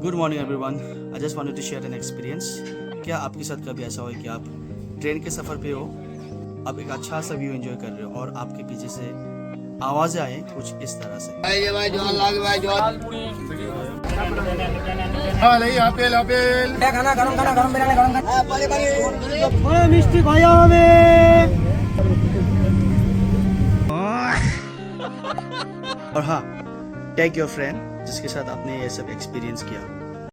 Good morning everyone. I just wanted to share an experience. क्या आपके साथ कभी ऐसा हो कि आप ट्रेन के सफ़र पे हो, आप एक अच्छा सा व्यू एंजॉय कर रहे हो और आपके पीछे से आवाज़ें आए कुछ इस तरह से। মিষ্টি খাওয়া হবে। और हाँ, टेक योर फ्रेंड जिसके साथ आपने ये सब एक्सपीरियंस किया।